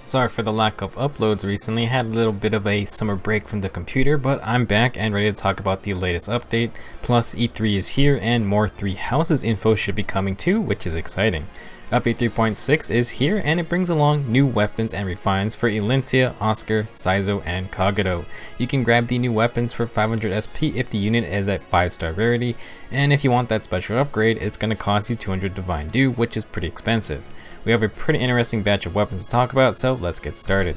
Sorry for the lack of uploads recently. Had a little bit of a summer break from the computer, but I'm back and ready to talk about the latest update. Plus E3 is here and more 3 houses info should be coming too, which is exciting. Update 3.6 is here and it brings along new weapons and refines for Elincia, Oscar, Saizo, and Kagero. You can grab the new weapons for 500 SP if the unit is at 5-star rarity, and if you want that special upgrade, it's going to cost you 200 Divine Dew, which is pretty expensive. We have a pretty interesting batch of weapons to talk about, so let's get started.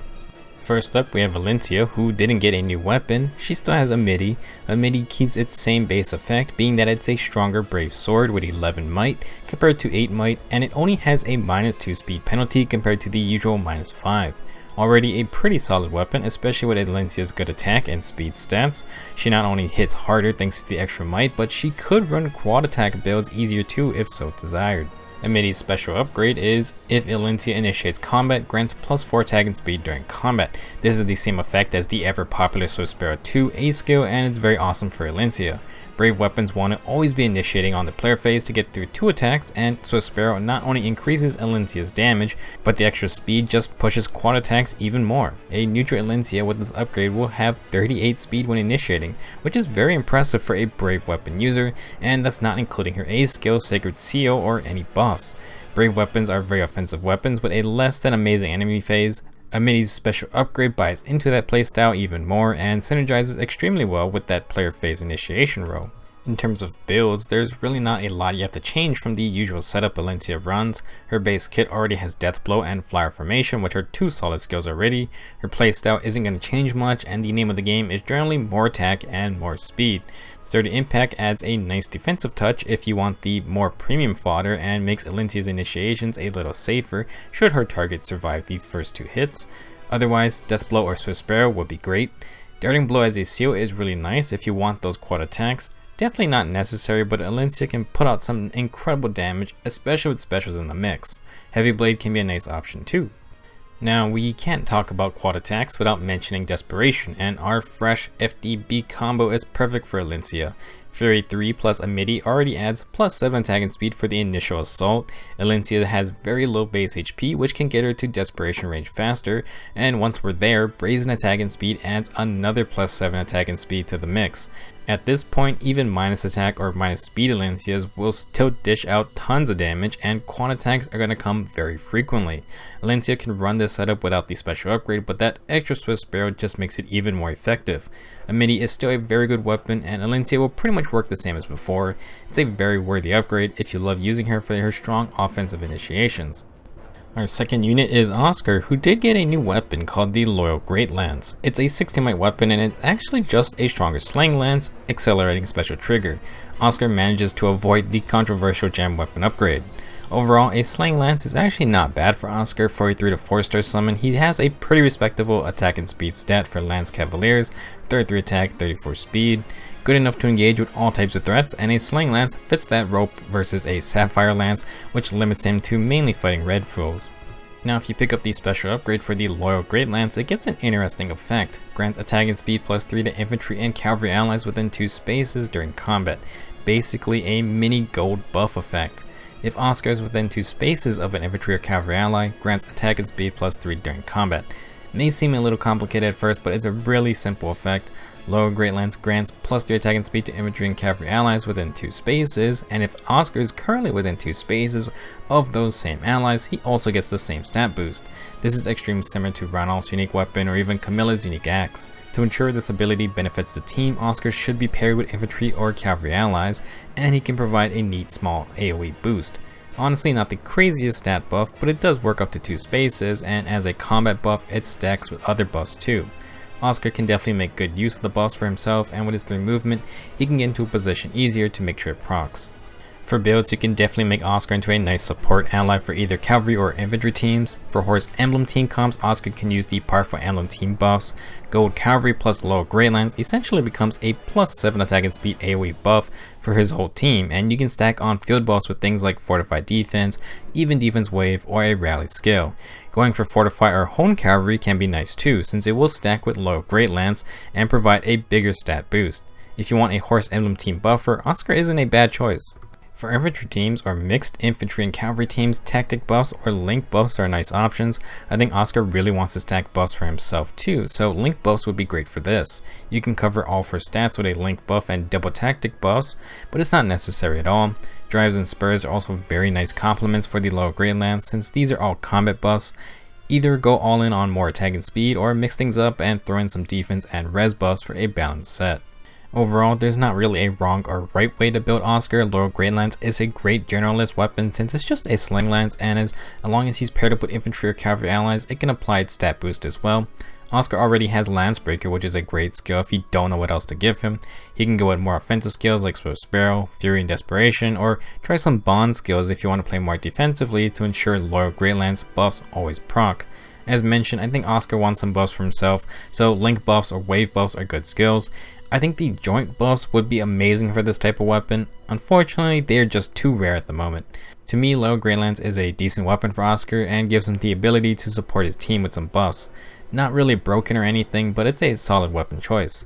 First up, we have Elincia, who didn't get a new weapon. She still has a midi. A midi keeps its same base effect, being that it's a stronger brave sword with 11 might compared to 8 might, and it only has a -2 speed penalty compared to the usual -5. Already a pretty solid weapon, especially with Elincia's good attack and speed stats. She not only hits harder thanks to the extra might, but she could run quad attack builds easier too if so desired. A midi's special upgrade is, if Elincia initiates combat, grants +4 tag and speed during combat. This is the same effect as the ever popular Swift Sparrow 2 A skill, and it's very awesome for Elincia. Brave weapons want to always be initiating on the player phase to get through 2 attacks, and Swift Sparrow not only increases Elincia's damage, but the extra speed just pushes quad attacks even more. A neutral Elincia with this upgrade will have 38 speed when initiating, which is very impressive for a brave weapon user, and that's not including her A skill, Sacred Seal, or any buffs. Brave weapons are very offensive weapons with a less than amazing enemy phase. A midi's special upgrade buys into that playstyle even more and synergizes extremely well with that player phase initiation row. In terms of builds, there's really not a lot you have to change from the usual setup Elincia runs. Her base kit already has Death Blow and Flyer Formation, which are 2 solid skills already. Her playstyle isn't going to change much, and the name of the game is generally more attack and more speed. Sturdy Impact adds a nice defensive touch if you want the more premium fodder, and makes Elincia's initiations a little safer should her target survive the first 2 hits. Otherwise, Death Blow or Swift Sparrow would be great. Darting Blow as a seal is really nice if you want those quad attacks. Definitely not necessary, but Elincia can put out some incredible damage, especially with specials in the mix. Heavy Blade can be a nice option too. Now, we can't talk about quad attacks without mentioning Desperation, and our fresh FDB combo is perfect for Elincia. Fury 3 plus a midi already adds +7 attack and speed for the initial assault. Elincia has very low base HP, which can get her to Desperation range faster, and once we're there, Brazen attack and speed adds another +7 attack and speed to the mix. At this point, even minus attack or minus speed Elincias will still dish out tons of damage, and quad attacks are going to come very frequently. Elincia can run this setup without the special upgrade, but that extra Swift Sparrow just makes it even more effective. A midi is still a very good weapon, and Elincia will pretty much work the same as before. It's a very worthy upgrade if you love using her for her strong offensive initiations. Our second unit is Oscar, who did get a new weapon called the Loyal Great Lance. It's a 60 might weapon, and it's actually just a stronger slaying lance, accelerating special trigger. Oscar manages to avoid the controversial gem weapon upgrade. Overall, a slaying lance is actually not bad for Oscar. For a 3 to 4-star summon, he has a pretty respectable attack and speed stat for Lance Cavaliers, 33 attack, 34 speed, good enough to engage with all types of threats, and a slaying lance fits that rope versus a sapphire lance, which limits him to mainly fighting red fools. Now, if you pick up the special upgrade for the Loyal Great Lance, it gets an interesting effect. Grants attack and speed +3 to infantry and cavalry allies within 2 spaces during combat. Basically a mini gold buff effect. If Oscar is within 2 spaces of an infantry or cavalry ally, grants attack and speed +3 during combat. It may seem a little complicated at first, but it's a really simple effect. Loyal Great Lance grants +3 attack and speed to infantry and cavalry allies within 2 spaces, and if Oscar is currently within 2 spaces of those same allies, he also gets the same stat boost. This is extremely similar to Radiance's unique weapon or even Camilla's unique axe. To ensure this ability benefits the team, Oscar should be paired with infantry or cavalry allies, and he can provide a neat small AoE boost. Honestly, not the craziest stat buff, but it does work up to 2 spaces, and as a combat buff, it stacks with other buffs too. Oscar can definitely make good use of the buffs for himself, and with his 3 movement, he can get into a position easier to make sure it procs. For builds, you can definitely make Oscar into a nice support ally for either cavalry or infantry teams. For Horse Emblem team comps, Oscar can use the powerful Emblem team buffs. Gold Cavalry plus Loyal Great Lance essentially becomes a +7 attack and speed AoE buff for his whole team, and you can stack on field buffs with things like Fortified Defense, Even Defense Wave, or a Rally skill. Going for Fortify or Hone Cavalry can be nice too, since it will stack with Loyal Great Lance and provide a bigger stat boost. If you want a Horse Emblem team buffer, Oscar isn't a bad choice. For infantry teams or mixed infantry and cavalry teams, tactic buffs or link buffs are nice options. I think Oscar really wants to stack buffs for himself too, so link buffs would be great for this. You can cover all 4 stats with a link buff and double tactic buffs, but it's not necessary at all. Drives and spurs are also very nice complements for the lower grade lands, since these are all combat buffs. Either go all in on more attack and speed, or mix things up and throw in some defense and res buffs for a balanced set. Overall, there's not really a wrong or right way to build Oscar. Lower grade lance is a great generalist weapon since it's just a sling lance, and as long as he's paired up with infantry or cavalry allies, it can apply its stat boost as well. Oscar already has Lance Breaker, which is a great skill if you don't know what else to give him. He can go with more offensive skills like Swift Sparrow, Fury and Desperation, or try some bond skills if you want to play more defensively to ensure lower grade lance buffs always proc. As mentioned, I think Oscar wants some buffs for himself, so link buffs or wave buffs are good skills. I think the joint buffs would be amazing for this type of weapon. Unfortunately, they are just too rare at the moment. To me, low grade lance is a decent weapon for Oscar and gives him the ability to support his team with some buffs. Not really broken or anything, but it's a solid weapon choice.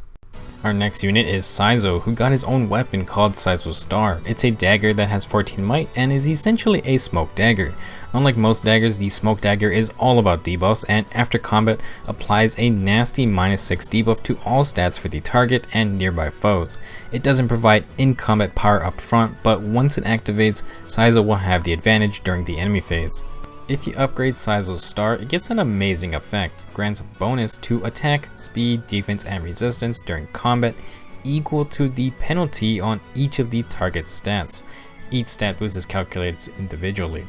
Our next unit is Saizo, who got his own weapon called Saizo Star. It's a dagger that has 14 might and is essentially a smoke dagger. Unlike most daggers, the smoke dagger is all about debuffs, and after combat applies a nasty -6 debuff to all stats for the target and nearby foes. It doesn't provide in-combat power up front, but once it activates, Saizo will have the advantage during the enemy phase. If you upgrade Saizo's Star, it gets an amazing effect. Grants a bonus to attack, speed, defense, and resistance during combat equal to the penalty on each of the target's stats. Each stat boost is calculated individually.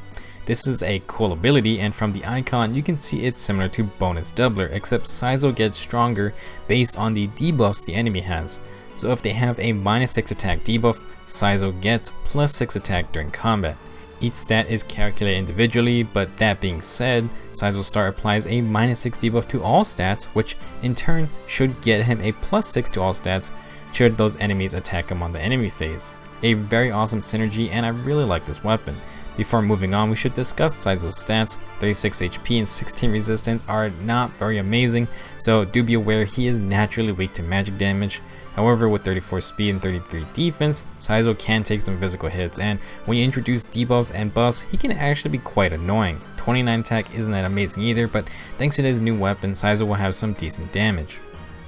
This is a cool ability, and from the icon you can see it's similar to Bonus Doubler, except Saizo gets stronger based on the debuffs the enemy has. So if they have a -6 attack debuff, Saizo gets +6 attack during combat. Each stat is calculated individually, but that being said, Saizo Star applies a -6 debuff to all stats, which in turn should get him a +6 to all stats should those enemies attack him on the enemy phase. A very awesome synergy, and I really like this weapon. Before moving on, we should discuss Saizo's stats. 36 HP and 16 resistance are not very amazing, so do be aware he is naturally weak to magic damage. However, with 34 speed and 33 defense, Saizo can take some physical hits, and when you introduce debuffs and buffs, he can actually be quite annoying. 29 attack isn't that amazing either, but thanks to this new weapon, Saizo will have some decent damage.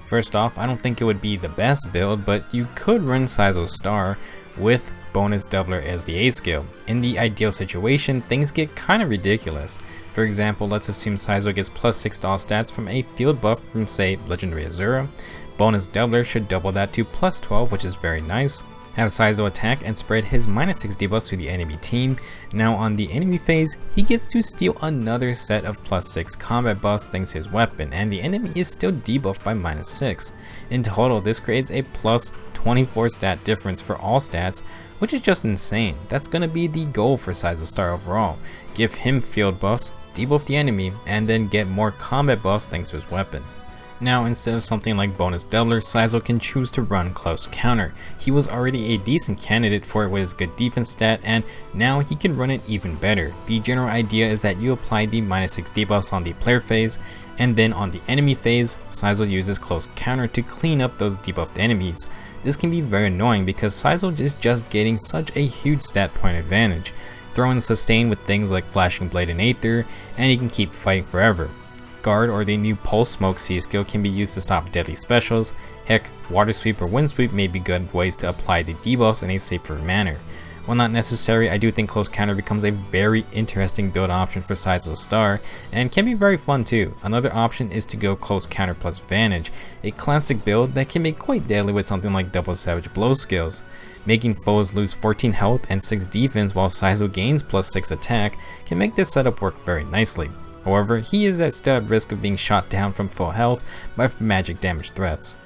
First off, I don't think it would be the best build, but you could run Saizo Star with Bonus Doubler as the A skill. In the ideal situation, things get kind of ridiculous. For example, let's assume Saizo gets +6 to all stats from a field buff from, say, Legendary Azura. Bonus Doubler should double that to +12, which is very nice. Have Saizo attack and spread his -6 debuffs to the enemy team. Now on the enemy phase, he gets to steal another set of +6 combat buffs thanks to his weapon, and the enemy is still debuffed by -6. In total, this creates a +24 stat difference for all stats, which is just insane. That's gonna be the goal for Saizo Star overall. Give him field buffs, debuff the enemy, and then get more combat buffs thanks to his weapon. Now, instead of something like Bonus Doubler, Saizo can choose to run Close Counter. He was already a decent candidate for it with his good defense stat, and now he can run it even better. The general idea is that you apply the -6 debuffs on the player phase, and then on the enemy phase, Saizo uses Close Counter to clean up those debuffed enemies. This can be very annoying because Saizo is just getting such a huge stat point advantage. Throw in Sustain with things like Flashing Blade and Aether, and he can keep fighting forever. Guard or the new Pulse Smoke C skill can be used to stop deadly specials. Heck, Water Sweep or Wind Sweep may be good ways to apply the debuffs in a safer manner. While not necessary, I do think Close Counter becomes a very interesting build option for Saizo Star, and can be very fun too. Another option is to go Close Counter plus Vantage, a classic build that can be quite deadly with something like Double Savage Blow skills. Making foes lose 14 health and 6 defense while Saizo gains +6 attack can make this setup work very nicely. However, he is still at risk of being shot down from full health by magic damage threats.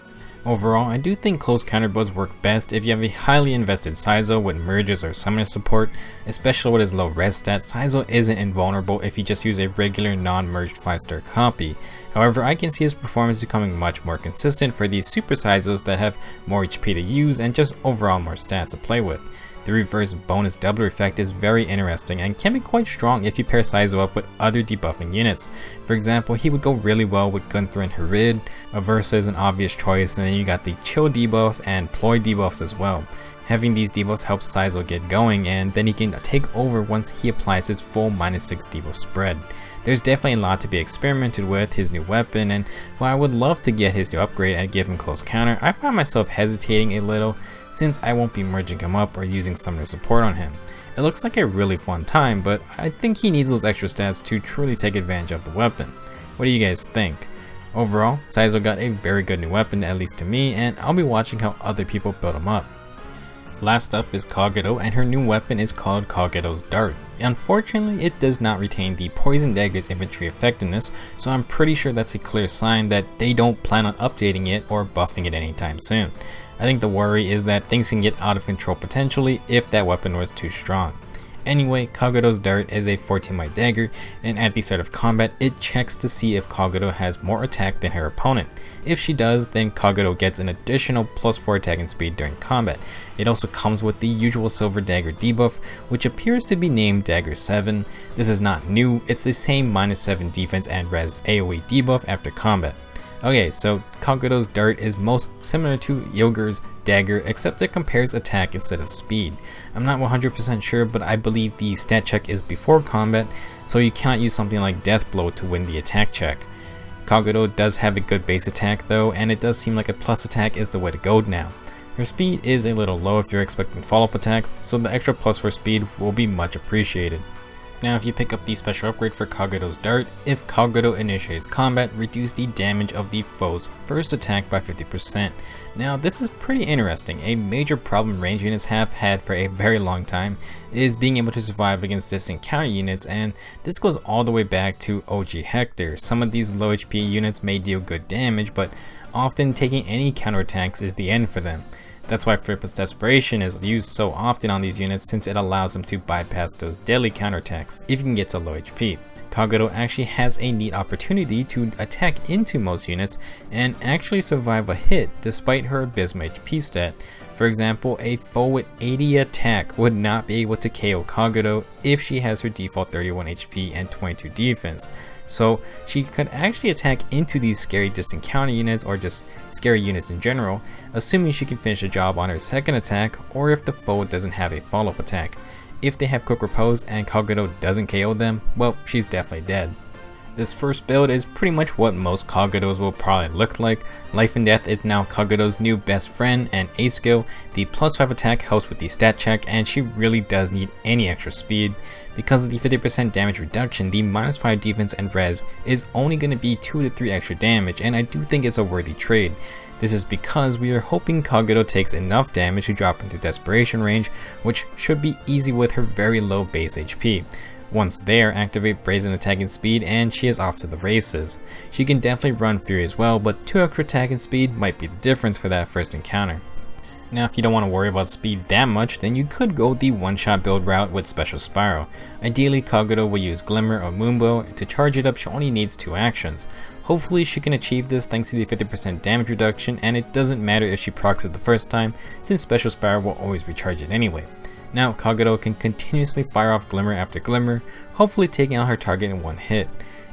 Overall, I do think Close Counter builds work best if you have a highly invested Saizo with merges or summoner support, especially with his low res stat. Saizo isn't invulnerable if you just use a regular non-merged 5-star copy. However, I can see his performance becoming much more consistent for these super Saizos that have more HP to use and just overall more stats to play with. The reverse Bonus Doubler effect is very interesting and can be quite strong if you pair Saizo up with other debuffing units. For example, he would go really well with Gunther and Harid. Aversa is an obvious choice, and then you got the Chill debuffs and Ploy debuffs as well. Having these debuffs helps Saizo get going, and then he can take over once he applies his full -6 debuff spread. There's definitely a lot to be experimented with his new weapon, and while I would love to get his new upgrade and give him close counter, I find myself hesitating a little since I won't be merging him up or using summoner support on him. It looks like a really fun time, but I think he needs those extra stats to truly take advantage of the weapon. What do you guys think? Overall, Saizo got a very good new weapon, at least to me, and I'll be watching how other people build him up. Last up is Kagero, and her new weapon is called Kagero's Dart. Unfortunately, it does not retain the Poison Dagger's infantry effectiveness, so I'm pretty sure that's a clear sign that they don't plan on updating it or buffing it anytime soon. I think the worry is that things can get out of control potentially if that weapon was too strong. Anyway, Kagero's Dart is a 14-might dagger, and at the start of combat, it checks to see if Kagero has more attack than her opponent. If she does, then Kagero gets an additional +4 attack and speed during combat. It also comes with the usual silver dagger debuff, which appears to be named Dagger 7. This is not new, it's the same -7 defense and res AoE debuff after combat. Okay, so Kagero's Dart is most similar to Yoger's Dagger, except it compares attack instead of speed. I'm not 100% sure, but I believe the stat check is before combat, so you cannot use something like Death Blow to win the attack check. Kagero does have a good base attack though, and it does seem like a plus attack is the way to go now. Her speed is a little low if you're expecting follow-up attacks, so the extra +4 speed will be much appreciated. Now if you pick up the special upgrade for Kagero's Dart, if Kagero initiates combat, reduce the damage of the foe's first attack by 50%. Now this is pretty interesting. A major problem range units have had for a very long time is being able to survive against distant counter units, and this goes all the way back to OG Hector. Some of these low HP units may deal good damage, but often taking any counterattacks is the end for them. That's why Fearless Desperation is used so often on these units, since it allows them to bypass those deadly counterattacks if you can get to low HP. Kagero actually has a neat opportunity to attack into most units and actually survive a hit despite her abysmal HP stat. For example, a foe with 80 attack would not be able to KO Kagero if she has her default 31 HP and 22 defense. So she could actually attack into these scary distant counter units or just scary units in general, assuming she can finish the job on her second attack or if the foe doesn't have a follow-up attack. If they have quick repose and Kagero doesn't KO them, well, she's definitely dead. This first build is pretty much what most Kageros will probably look like. Life and Death is now Kagero's new best friend and A skill. The +5 attack helps with the stat check, and she really does need any extra speed. Because of the 50% damage reduction, the -5 defense and res is only going to be 2 to 3 extra damage, and I do think it's a worthy trade. This is because we are hoping Kagero takes enough damage to drop into desperation range, which should be easy with her very low base HP. Once there, activate Brazen attack and speed and she is off to the races. She can definitely run Fury as well, but 2 extra attack and speed might be the difference for that first encounter. Now if you don't want to worry about speed that much, then you could go the one-shot build route with Special Spiral. Ideally, Kagero will use Glimmer or Moonbow. To charge it up, she only needs 2 actions. Hopefully she can achieve this thanks to the 50% damage reduction, and it doesn't matter if she procs it the first time, since Special Spiral will always recharge it anyway. Now Kagero can continuously fire off Glimmer after Glimmer, hopefully taking out her target in one hit.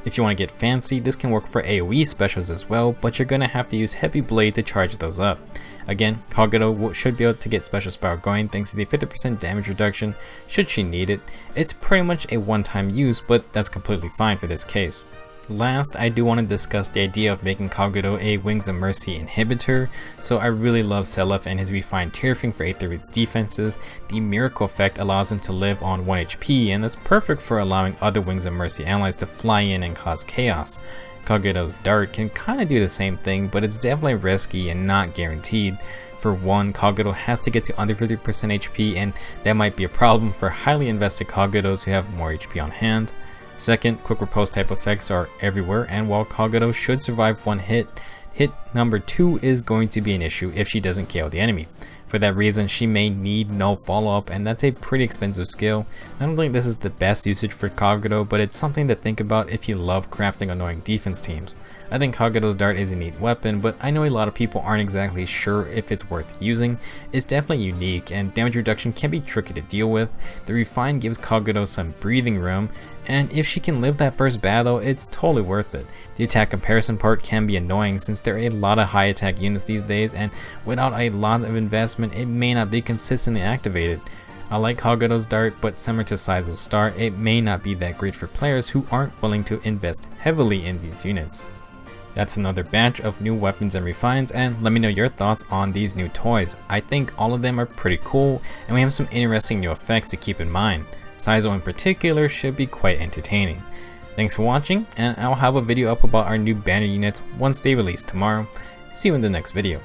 If you want to get fancy, this can work for AoE specials as well, but you're going to have to use Heavy Blade to charge those up. Again, Kagero should be able to get Special Spiral going thanks to the 50% damage reduction should she need it. It's pretty much a one-time use, but that's completely fine for this case. Last, I do want to discuss the idea of making Kagero a Wings of Mercy inhibitor. So I really love Selef and his refined Tearfing for Aether's defenses. The Miracle effect allows him to live on 1 HP, and that's perfect for allowing other Wings of Mercy allies to fly in and cause chaos. Kagero's Dart can kind of do the same thing, but it's definitely risky and not guaranteed. For one, Kagero has to get to under 50% HP, and that might be a problem for highly invested Kageros who have more HP on hand. Second, quick repose type effects are everywhere, and while Kagero should survive one hit, hit number 2 is going to be an issue if she doesn't KO the enemy. For that reason, she may need no follow-up, and that's a pretty expensive skill. I don't think this is the best usage for Kagero, but it's something to think about if you love crafting annoying defense teams. I think Kagero's Dart is a neat weapon, but I know a lot of people aren't exactly sure if it's worth using. It's definitely unique, and damage reduction can be tricky to deal with. The Refine gives Kagero some breathing room, and if she can live that first battle, it's totally worth it. The attack comparison part can be annoying since there are a lot of high attack units these days, and without a lot of investment it may not be consistently activated. I like Kagero's dart, but similar to Saizo's star, it may not be that great for players who aren't willing to invest heavily in these units. That's another batch of new weapons and refines, and let me know your thoughts on these new toys. I think all of them are pretty cool, and we have some interesting new effects to keep in mind. Saizo in particular should be quite entertaining. Thanks for watching, and I'll have a video up about our new banner units once they release tomorrow. See you in the next video.